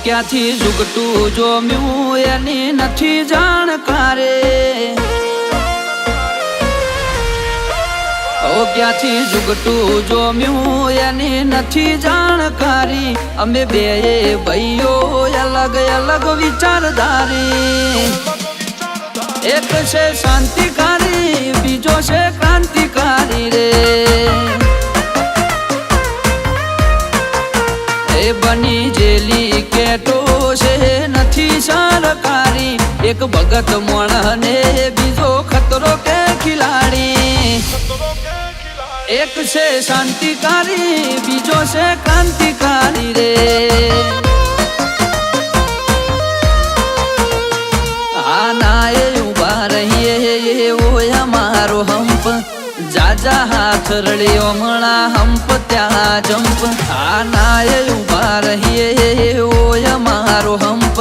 ક્યાંથી ઝુકટું જોમ્યું એની નથી જાણકારે ક્યાંથી ઝુકટું જોમ્યું એની નથી જાણકારી અમે બે ભાઈઓ અલગ અલગ વિચારધારી એક છે શાંતિકારી બીજો છે ક્રાંતિકારી રે એ બની જેલી કેટો છે નથી સરકારી એક ભગત મોણ ને બીજો ખતરો કે ખિલાડી એક છે શાંતિકારી બીજો છે ક્રાંતિકારી રે આના એ ઉભા રહીએ એવો અમારો હંપ જાજા હાથ રળ્યો હમણા હંપ ત્યાં જંપ આના એ ઉભા રહીએ એવો અમારો હંપ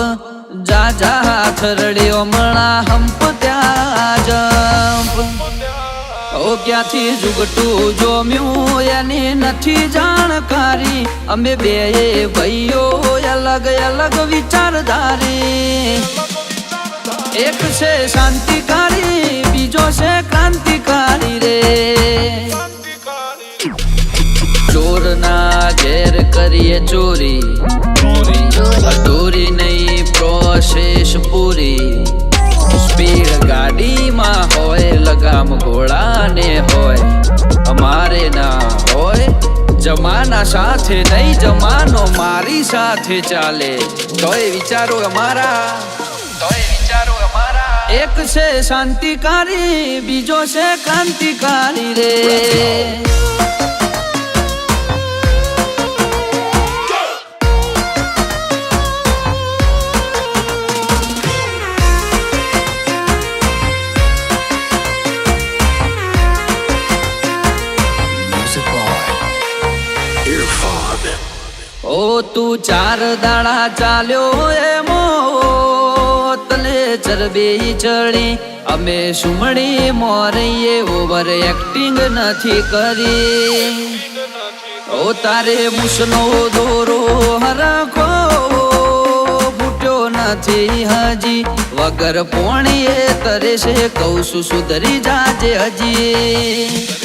જાજા હાથ રળ્યો હમણા હંપ ત્યાં જંપ ક્યાંથી ઝુકટું જોમ્યું એની નથી જાણકારી અમે બે ભાઈઓ અલગ અલગ વિચારધારી એક છે શાંતિકારી બીજો છે ક્રાંતિકારી રે ચોરના ઘેર કરીએ ચોરી અધૂરી નહીં પ્રોસેસ પૂરી સ્પીડ ગાડીમાં હોય લગામ ઘોડાને હોય અમારે ના હોય જમાના સાથે નહીં જમાનો મારી સાથે ચાલે તોય વિચારો અમારા એક છે શાંતિકારી બીજો છે ક્રાંતિકારી રે તું ચાર દાડા ચાલ્યો એમો તને ચરબી ચડી અમે સુમણી મોરીએ ઓવર એક્ટિંગ નથી કરી તારે મુસનો દોરો હરખો ફૂટ્યો નથી હજી વગર પોણીએ તરે છે કહું છું સુધરી જાજે હજી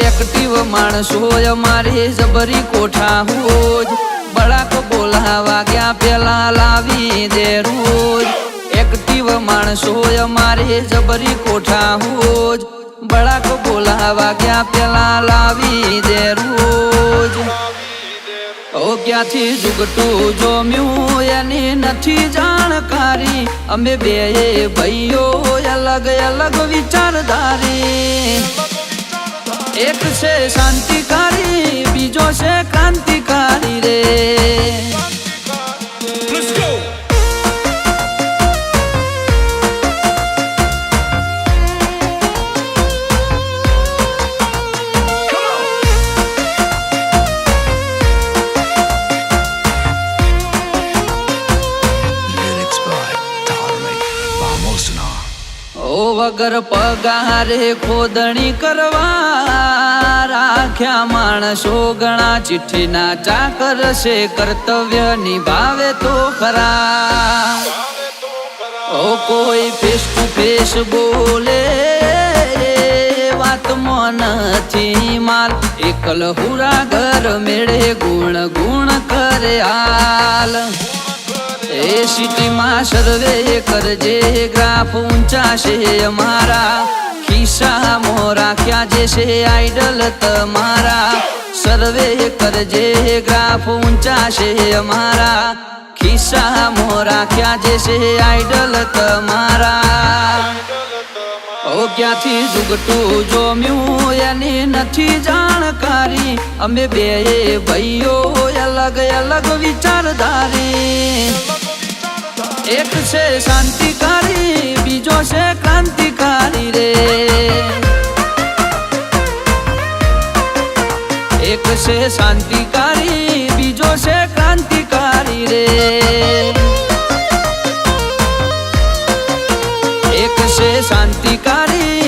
એક્ટિવ માણસો અમારે જબરી કોઠા હોજ બળાક બોલાવા ગયા પેલા લાવી દે રોજ એક્ટિવ માણસો અમારે જબરી કોઠા હોજ બળાક બોલાવા ગયા પેલા લાવી દે રોજ ક્યાંથી ઝુકટું જોમ્યું એની નથી જાણકારી અમે બે ભાઈઓ અલગ અલગ વિચારધારી એક છે શાંતિકારી બીજો છે ક્રાંતિકારી રે વગર પગારે ખોદણી કરવા રાખ્યા માણસો ઘણા ચિઠ્ઠીના ચાકર છે કર્તવ્ય નિભાવે તો ખરા કોઈ ફેસ ટુ ફેસ બોલે વાતમાં નથી માલ એકલ હુરા ઘર મેળે ગુણ ગુણ કરે હાલ એ સિટીમાં સર્વે કરજે ગ્રાફ ઊંચા છે અમારા ખિસ્સામાં રાખ્યા જે છે આઈડલ તમારા સર્વે કરજે ગ્રાફ ઊંચા છે અમારા ખિસ્સામાં રાખ્યા જે છે આઈડલ તમારા ક્યાંથી ઝુકટું જોમ્યું એની નથી જાણકારી અમે બે ભાઈઓ અલગ અલગ વિચારધારી એક છે શાંતિકારી બીજો છે ક્રાંતિકારી રે એક છે શાંતિકારી બીજો છે ક્રાંતિકારી રે એક છે શાંતિકારી